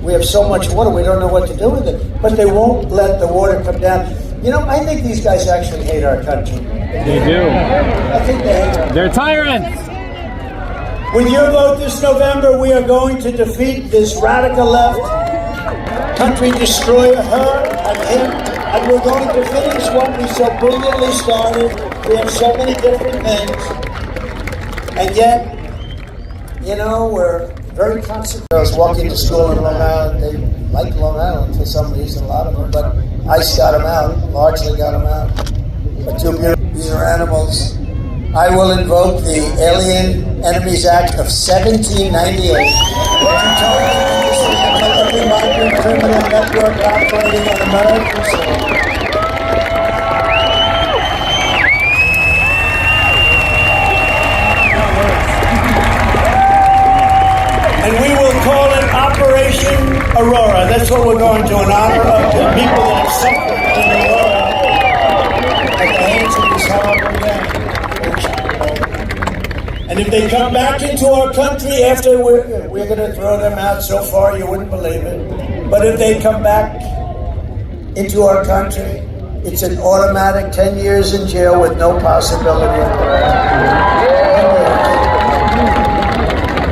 We have so much water, we don't know what to do with it. But they won't let the water come down. You know, I think these guys actually hate our country. They do. I think they hate our country. They're tyrants. With your vote this November, we are going to defeat this radical left country destroyer, her and him, and we're going to finish what we so brilliantly started. We have so many different things, and yet, you know, we're very constant. I was walking to school in Long Island. They like Long Island for some reason, a lot of them, but ICE got them out, largely got them out. But these are animals. I will invoke the Alien Enemies Act of 1798 to every migrant criminal network operating on American soil. And we will call it Operation Aurora. That's what we're going to, in honor of the people that have suffered in Aurora at the hands of this horrible gang. And if they come back into our country after we're going to throw them out so far you wouldn't believe it. But if they come back into our country, it's an automatic 10 years in jail with no possibility of parole.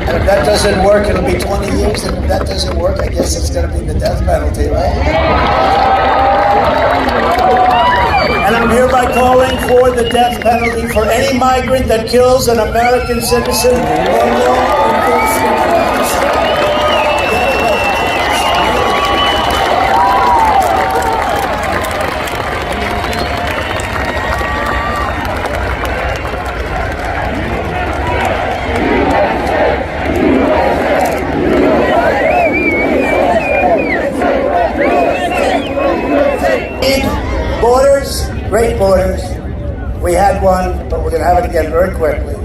And if that doesn't work, it'll be 20 years. And if that doesn't work, I guess it's going to be the death penalty, right? And I'm hereby calling for the death penalty for any migrant that kills an American citizen or borders, great borders. We had one, but we're going to have it again very quickly.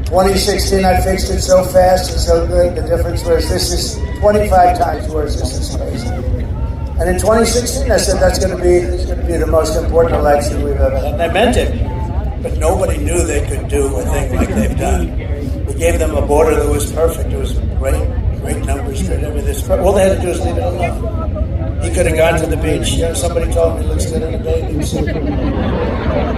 2016, I fixed it so fast and so good. The difference was this is 25 times worse. This is crazy. And in 2016, I said this is going to be the most important election we've ever had. And I meant it. But nobody knew they could do a thing like they've done. We gave them a border that was perfect. It was great numbers, great everything. All they had to do is leave it alone. He could have gone to the beach. You know, somebody told me he looks good in a bathing suit.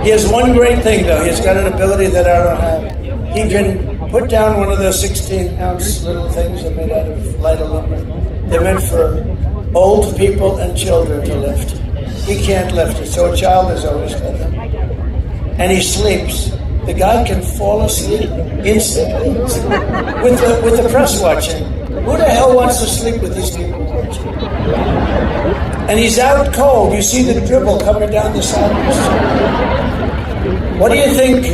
He has one great thing, though. He's got an ability that I don't have. He can put down one of those 16-ounce little things that are made out of light aluminum. They're meant for old people and children to lift. He can't lift it, so a child is always with him. And he sleeps. The guy can fall asleep instantly with the press watching. Who the hell wants to sleep with these people watching? And he's out cold. You see the dribble coming down the side of his chin. What do you think?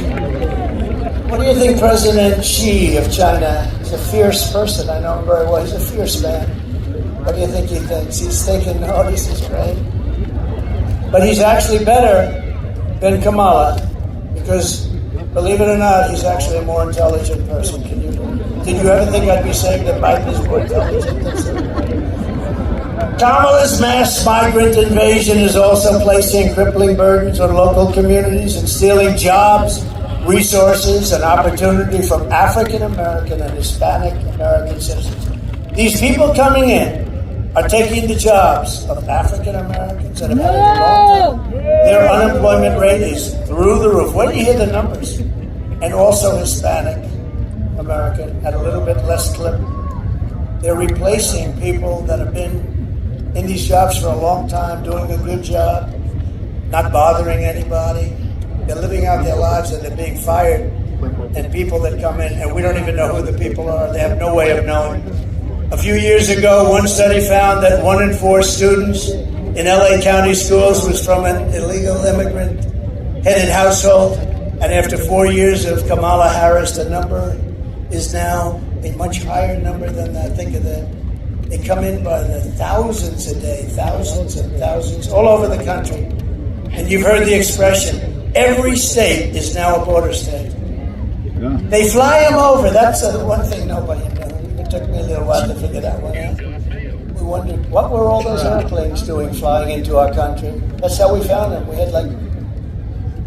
What do you think President Xi of China? He's a fierce person. I know him very well. He's a fierce man. What do you think he thinks? He's thinking, no, this is great. But he's actually better than Kamala because, believe it or not, he's actually a more intelligent person. Did you ever think I'd be saying that Biden is more intelligent than Kamala's mass migrant invasion is also placing crippling burdens on local communities and stealing jobs, resources, and opportunity from African American and Hispanic American citizens. These people coming in are taking the jobs of African Americans that have had a long time. Their unemployment rate is through the roof. When you hear the numbers, and also Hispanic American at a little bit less clip, they're replacing people that have been in these jobs for a long time, doing a good job, not bothering anybody. They're living out their lives and they're being fired. And people that come in, and we don't even know who the people are. They have no way of knowing. A few years ago, one study found that 1 in 4 students in LA County schools was from an illegal immigrant-headed household. And after 4 years of Kamala Harris, the number is now a much higher number than that. Think of that. They come in by the thousands a day, thousands and thousands, all over the country. And you've heard the expression, every state is now a border state. Yeah. They fly them over. That's the one thing nobody knew. It took me a little while to figure that one out. We wondered, what were all those airplanes doing flying into our country? That's how we found them. We had like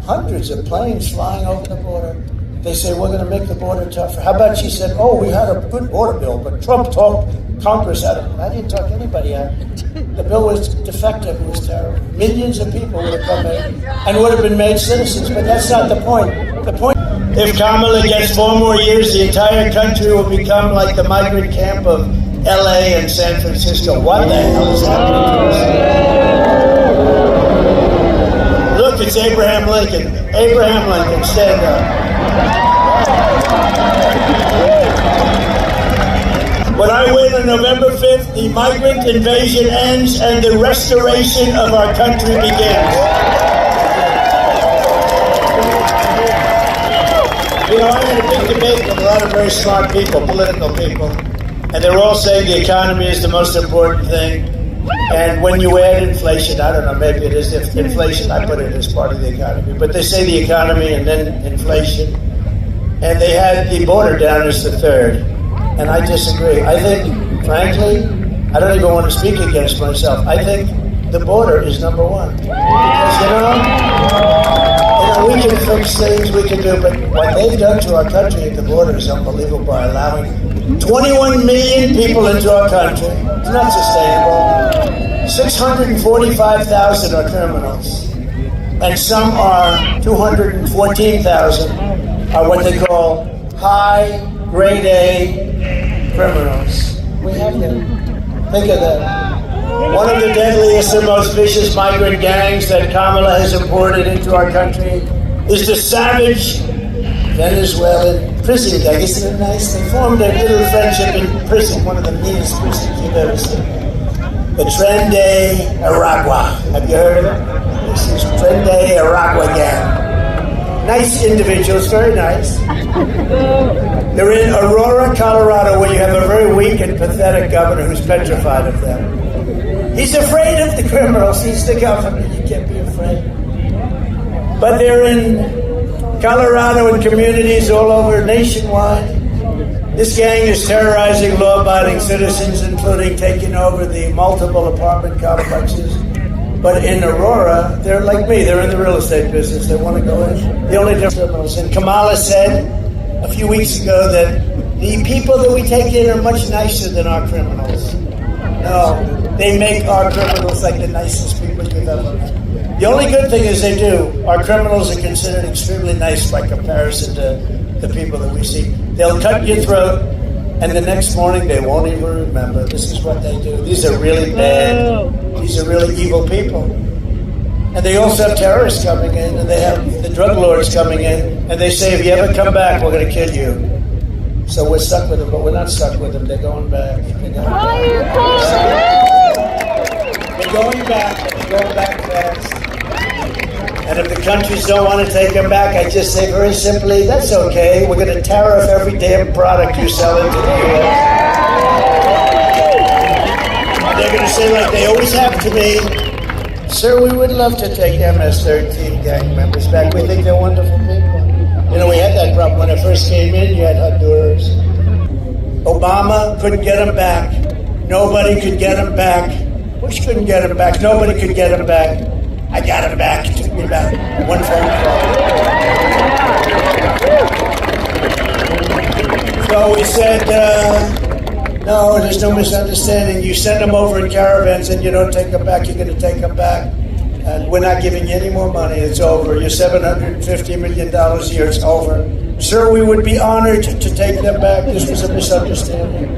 hundreds of planes flying over the border. They say, we're going to make the border tougher. How about she said, oh, we had a good border bill, but Trump talked Congress out of it. I didn't talk anybody out of it. The bill was defective. It was terrible. Millions of people would have come in and would have been made citizens, but that's not the point. The point, if Kamala gets 4 more years, the entire country will become like the migrant camp of LA and San Francisco. What the hell is happening to us? Look, it's Abraham Lincoln. Abraham Lincoln, stand up. When I win on November 5th, the migrant invasion ends and the restoration of our country begins. You know, I had a big debate with a lot of very smart people, political people, and they're all saying the economy is the most important thing. And when you add inflation, I don't know, maybe it is inflation, I put it as part of the economy, but they say the economy and then inflation, and they had the border down as the third. And I disagree. I think, frankly, I don't even want to speak against myself. I think the border is number one. Because, we can fix things, we can do, but what they've done to our country at the border is unbelievable by allowing 21 million people into our country. It's not sustainable. 645,000 are criminals. And some are, 214,000 are what they call high, grade A criminals. We have them. Think of that. One of the deadliest and most vicious migrant gangs that Kamala has imported into our country is the savage Venezuelan prison gang. Isn't it nice? They formed a little friendship in prison, one of the meanest prisons you've ever seen. The Tren de Aragua. Have you heard of it? This is Tren de Aragua gang. Nice individuals, very nice. They're in Aurora, Colorado, where you have a very weak and pathetic governor who's petrified of them. He's afraid of the criminals. He's the governor. You can't be afraid. But they're in Colorado and communities all over nationwide. This gang is terrorizing law-abiding citizens, including taking over the multiple apartment complexes. But in Aurora, they're like me. They're in the real estate business. They want to go in. The only difference. And Kamala said a few weeks ago that the people that we take in are much nicer than our criminals. No, they make our criminals like the nicest people you've ever met. The only good thing is they do. Our criminals are considered extremely nice by comparison to the people that we see. They'll cut your throat, and the next morning they won't even remember. This is what they do. These are really bad. These are really evil people. And they also have terrorists coming in, and they have the drug lords coming in, and they say, if you ever come back, we're going to kill you. So we're stuck with them, but we're not stuck with them. They're going back. They're going back. They're going back fast. And if the countries don't want to take them back, I just say very simply, that's okay. We're going to tariff every damn product you sell into the U.S. They're going to say, like they always have to me, sir, we would love to take MS-13 gang members back. We think they're wonderful people. You know, we had that problem when I first came in. You had Honduras. Obama couldn't get them back. Nobody could get them back. Bush couldn't get them back. Nobody could get them back. I got them back. It took me about one phone call. So we said, no, there's no misunderstanding. You send them over in caravans and you don't take them back. You're going to take them back. And we're not giving you any more money. It's over. You're $750 million a year. It's over. Sir, we would be honored to take them back. This was a misunderstanding.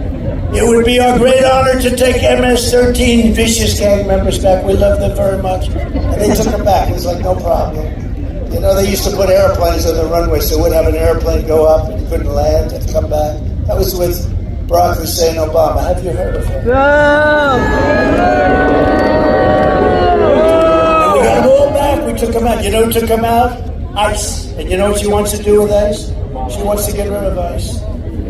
It would be our great honor to take MS-13 vicious gang members back. We love them very much. And they took them back. It was like, no problem. You know, they used to put airplanes on the runway, so we'd have an airplane go up and you couldn't land and come back. That was with Barack Hussein Obama. Have you heard of him? No. And we got them all back. We took them out. You know who took them out? ICE. And you know what she wants to do with ICE? She wants to get rid of ICE.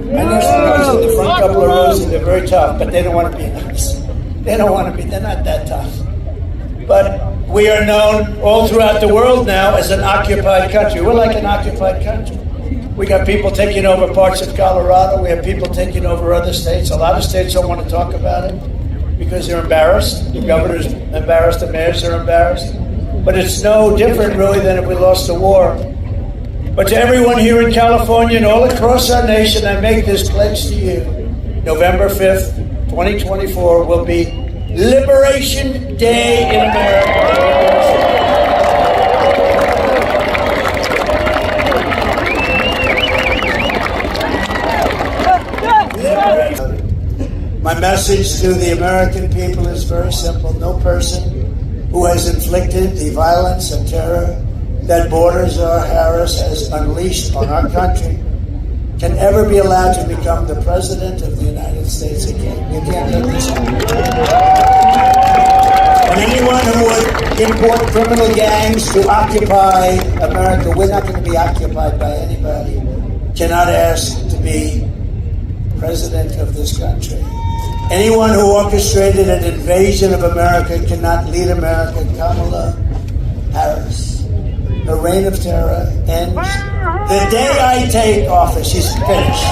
And there's guys in the front couple of rows, and they're very tough, but they don't want to be nice. They don't want to be, they're not that tough. But we are known all throughout the world now as an occupied country. We're like an occupied country. We got people taking over parts of Colorado. We have people taking over other states. A lot of states don't want to talk about it because they're embarrassed. The governor's embarrassed, the mayors are embarrassed. But it's no different, really, than if we lost the war. But to everyone here in California and all across our nation, I make this pledge to you. November 5th, 2024 will be Liberation Day in America. My message to the American people is very simple. No person who has inflicted the violence and terror that Borders R. Harris has unleashed on our country can ever be allowed to become the President of the United States again. You can't let this happen. And anyone who would import criminal gangs to occupy America, we're not going to be occupied by anybody, cannot ask to be President of this country. Anyone who orchestrated an invasion of America cannot lead America. Kamala Harris. Her reign of terror ends the day I take office. She's finished.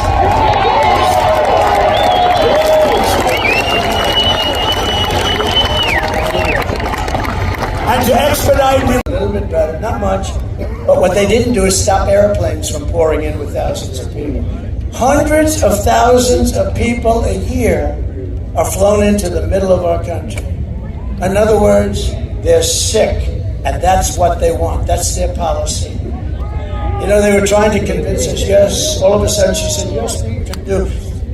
And to expedite a little bit better, not much, but what they didn't do is stop airplanes from pouring in with thousands of people. Hundreds of thousands of people a year are flown into the middle of our country. In other words, they're sick, and that's what they want. That's their policy. You know, they were trying to convince us, yes. All of a sudden she said, yes, we can do.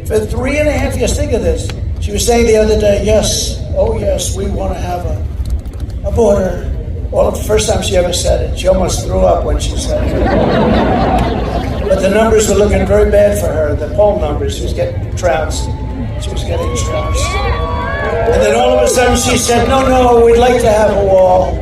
For 3.5 years, think of this. She was saying the other day, yes, oh yes, we want to have a border. Well, the first time she ever said it, she almost threw up when she said it. But the numbers were looking very bad for her, the poll numbers. She was getting trounced. She was getting trounced. And then all of a sudden she said, no, we'd like to have a wall.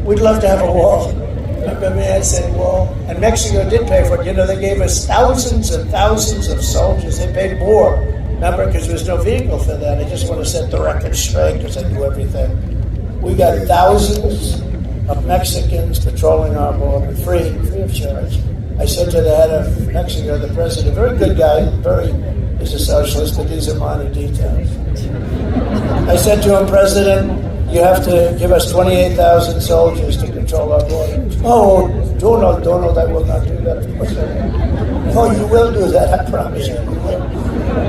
We'd love to have a wall. Remember me, I said wall. And Mexico did pay for it. You know, they gave us thousands and thousands of soldiers. They paid more. Remember, because there was no vehicle for that. I just want to set the record straight because I do everything. We got thousands of Mexicans patrolling our border, free of charge. I said to the head of Mexico, the president, very good guy, he's a socialist, but these are minor details. I said to him, President, you have to give us 28,000 soldiers to control our border. Oh, Donald, I will not do that, of course I will. Oh, you will do that, I promise you.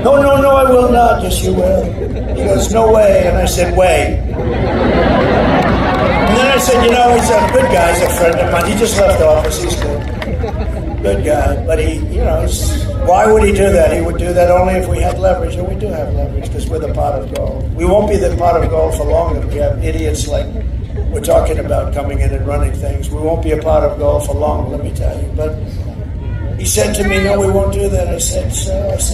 No, I will not. Yes, you will. He goes, no way. And I said, way. And then I said, you know, he's a good guy, he's a friend of mine. He just left office, he's good guy. But he, you know, why would he do that? He would do that only if we had leverage, and we do have leverage because we're the pot of gold. We won't be the pot of gold for long if we have idiots like we're talking about coming in and running things. We won't be a pot of gold for long, let me tell you. But he said to me, no, we won't do that. I said,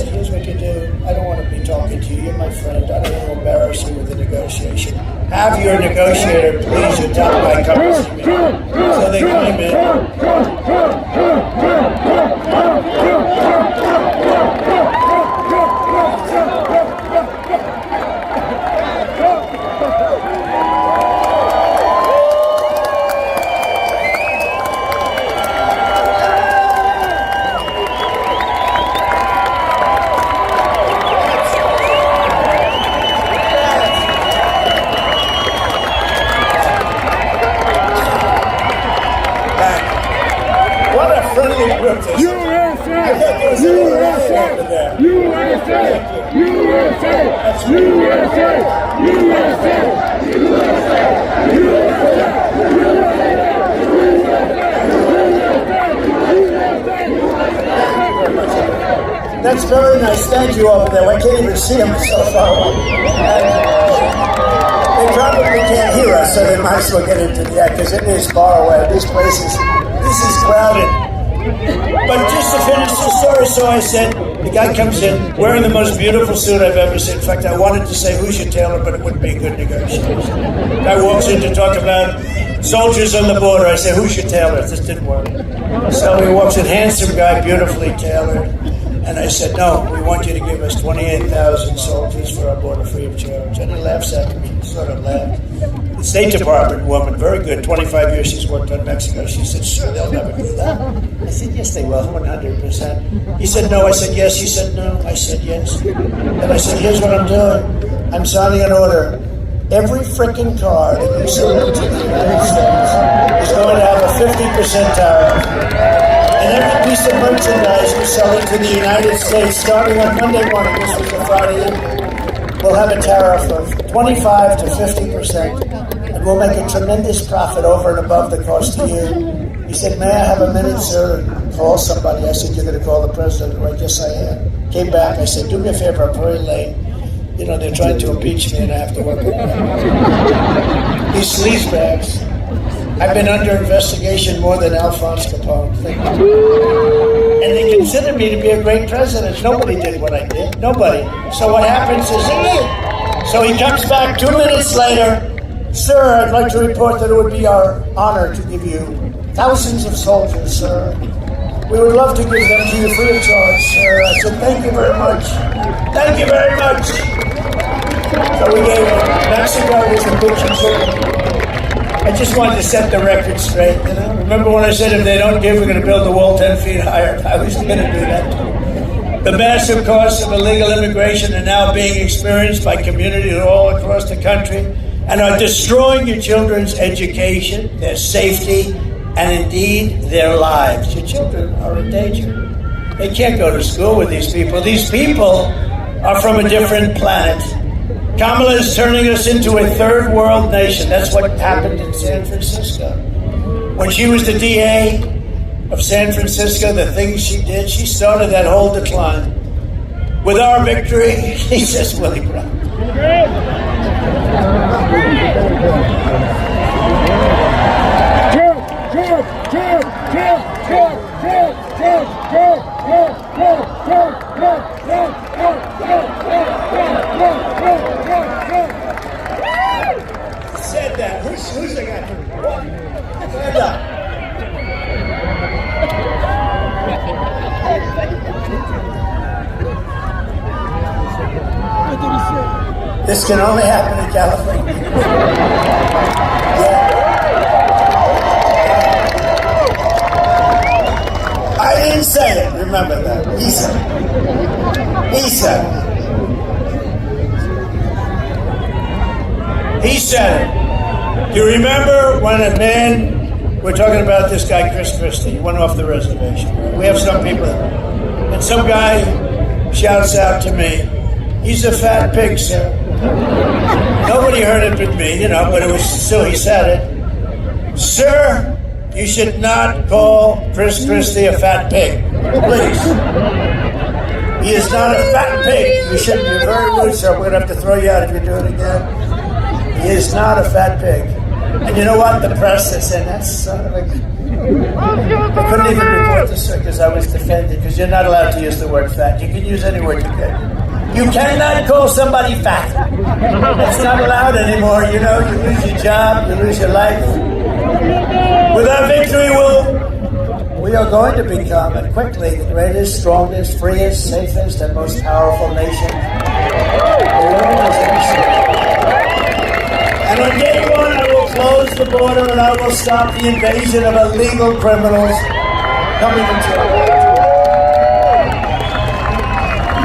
here's what you do. I don't want to be talking to you. You're my friend. I don't want to embarrass you with the negotiation. Have your negotiator, please, your top guy come and see me. So they came in. That's very nice. Thank you over there. I can't even see them so far away. They probably can't hear us, so they might as well get into the act because it is far away. This is crowded. But just to finish the story, so I said, the guy comes in wearing the most beautiful suit I've ever seen. In fact, I wanted to say, who's your tailor, but it wouldn't be a good negotiation. Guy walks in to talk about soldiers on the border. I said, who's your tailor? This didn't work. So he walks in, handsome guy, beautifully tailored. And I said, no, we want you to give us 28,000 soldiers for our border free of charge. And he laughs at me, sort of laughed. The State Department woman, very good, 25 years she's worked on Mexico. She said, sure, they'll never do that. I said, yes, they will, 100%. He said, no. I said, yes. He said, no. I said, yes. And I said, here's what I'm doing. I'm signing an order. Every freaking car that you sell into the United States is going to have a 50% tariff. And every piece of merchandise we sell into the United States, starting on Monday morning, this was a Friday evening, we'll have a tariff of 25 to 50%, and we'll make a tremendous profit over and above the cost to you. He said, may I have a minute, sir? Call somebody. I said, you're going to call the president, right? Yes, I am. Came back. I said, do me a favor. I'm very late. You know, they're trying to impeach me, and I have to work with them. These sleazebags. I've been under investigation more than Alphonse Capone. And they consider me to be a great president. Nobody did what I did. Nobody. So what happens is, so he comes back 2 minutes later. Sir, I'd like to report that it would be our honor to give you thousands of soldiers, sir. We would love to give them to you free of charge, sir. I said, thank you very much. Thank you very much. So we gave Mexico was a big concern. I just wanted to set the record straight, you know. Remember when I said if they don't give, we're going to build the wall 10 feet higher? I was going to do that. The massive costs of illegal immigration are now being experienced by communities all across the country and are destroying your children's education, their safety, and indeed their lives. Your children are in danger. They can't go to school with these people. These people are from a different planet. Kamala is turning us into a third world nation. That's what happened in San Francisco. When she was the DA of San Francisco, the things she did, she started that whole decline. With our victory, he says, Willie Brown. Said that. Who's the guy? Stand up. This can only happen in California. Yeah. I didn't say it. Remember that. He said it. He said it. He said it. Do you remember when a man, we're talking about this guy, Chris Christie, he went off the reservation. We have some people, and some guy shouts out to me, he's a fat pig, sir. Nobody heard it but me, you know, but it was still, he said it. Sir, you should not call Chris Christie a fat pig. Please. He is not a fat pig. You shouldn't be very rude, sir. We're going to have to throw you out if you do it again. He is not a fat pig. And you know what? The press is saying, that's son of a... I couldn't even report this because I was defended, because you're not allowed to use the word fat. You can use any word you get. You cannot call somebody fat. It's not allowed anymore. You know, you lose your job, you lose your life. With our victory, we are going to become, and quickly, the greatest, strongest, freest, safest, and most powerful nation. And on day one, I will close the border and I will stop the invasion of illegal criminals coming into our country.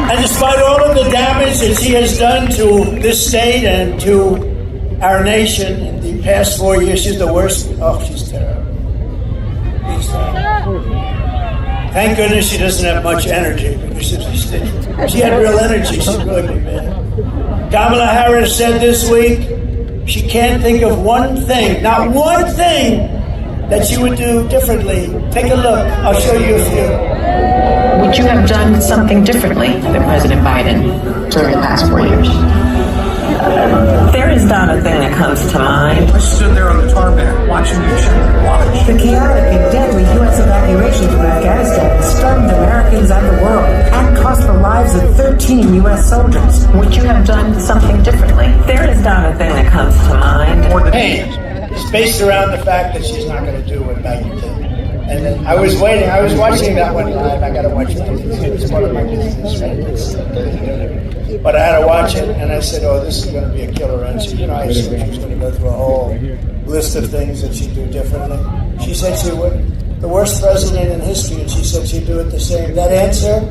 And despite all of the damage that she has done to this state and to our nation in the past 4 years, she's the worst. Oh, she's terrible. She's terrible. Thank goodness she doesn't have much energy, because if she had real energy, she'd really be bad. Kamala Harris said this week, she can't think of one thing, not one thing, that she would do differently. Take a look. I'll show you a few. Would you have done something differently than President Biden during the past 4 years? There is not a thing that comes to mind. I stood there on the tarmac watching you watch. The chaotic and deadly U.S. evacuation from Afghanistan stunned Americans and the world and cost the lives of 13 U.S. soldiers. Would you have done something differently? There is not a thing that comes to mind. Pain is based around the fact that she's not going to do what Biden did. And then I was waiting. I was watching that one live. I got to watch it. It's part of my business, right? But I had to watch it, and I said, "Oh, this is going to be a killer answer." You know, I assumed she was going to go through a whole list of things that she'd do differently. She said she would. The worst president in history, and she said she'd do it the same. That answer,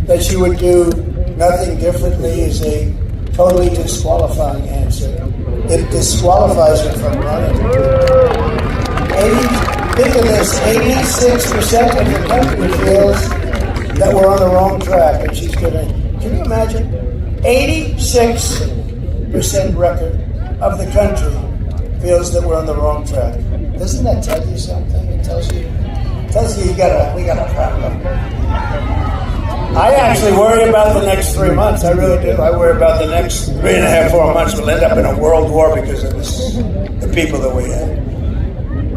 that she would do nothing differently, is a totally disqualifying answer. It disqualifies her from running. Think of this, 86% of the country feels that we're on the wrong track, and she's going to, can you imagine? 86% record of the country feels that we're on the wrong track. Doesn't that tell you something? It tells you we got a problem. I actually worry about the next 3 months. I really do. I worry about the next 3.5, 4 months. We'll end up in a world war because of the people that we have.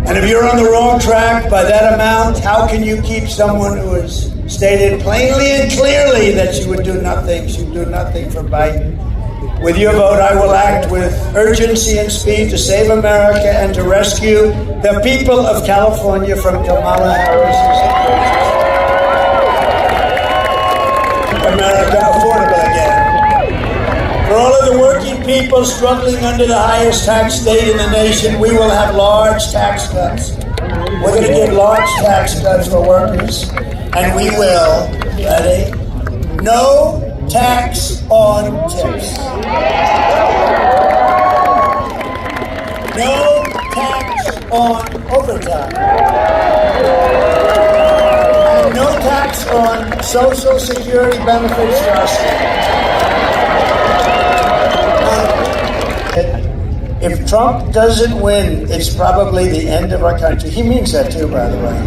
And if you're on the wrong track by that amount, how can you keep someone who has stated plainly and clearly that she would do nothing for Biden? With your vote, I will act with urgency and speed to save America and to rescue the people of California from Kamala Harris's America affordable again. For all of the working people struggling under the highest tax state in the nation, we will have large tax cuts. We're going to give large tax cuts for workers, and we will, ready? No tax on tips. No tax on overtime. And no tax on Social Security benefits for us. If Trump doesn't win, it's probably the end of our country. He means that too, by the way.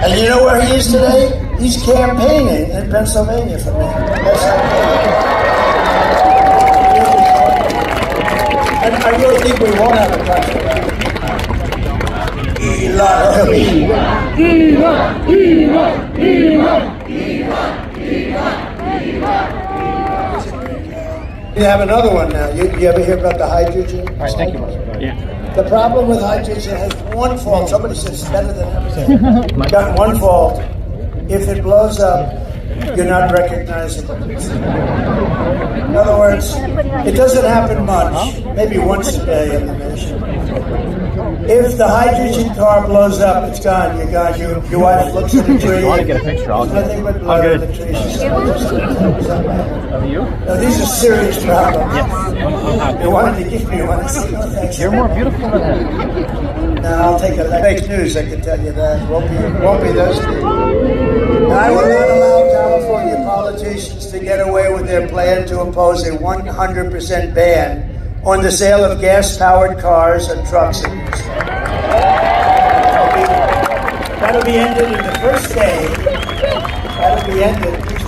And you know where he is today? He's campaigning in Pennsylvania for me. And I really think we won't have a country. You have another one now. You ever hear about the hydrogen? All right, thank you. Yeah. The problem with hydrogen has one fault. Somebody said it's better than everything. Got one fault. If it blows up, you're not recognizable. In other words, it doesn't happen much, maybe once a day in the nation. If the hydrogen car blows up, it's gone. You're gone. Your wife looks at the tree. I want to get a picture. I'll get it. I'll get it. You? No, these are serious problems. Yes. You wanted to give me one. Thanks. You're more beautiful than him. No, I'll take it. Fake news, I can tell you that. Won't be those two. I will not allow California politicians to get away with their plan to impose a 100% ban on the sale of gas-powered cars and trucks in this state. That'll be ended in the first day. That'll be ended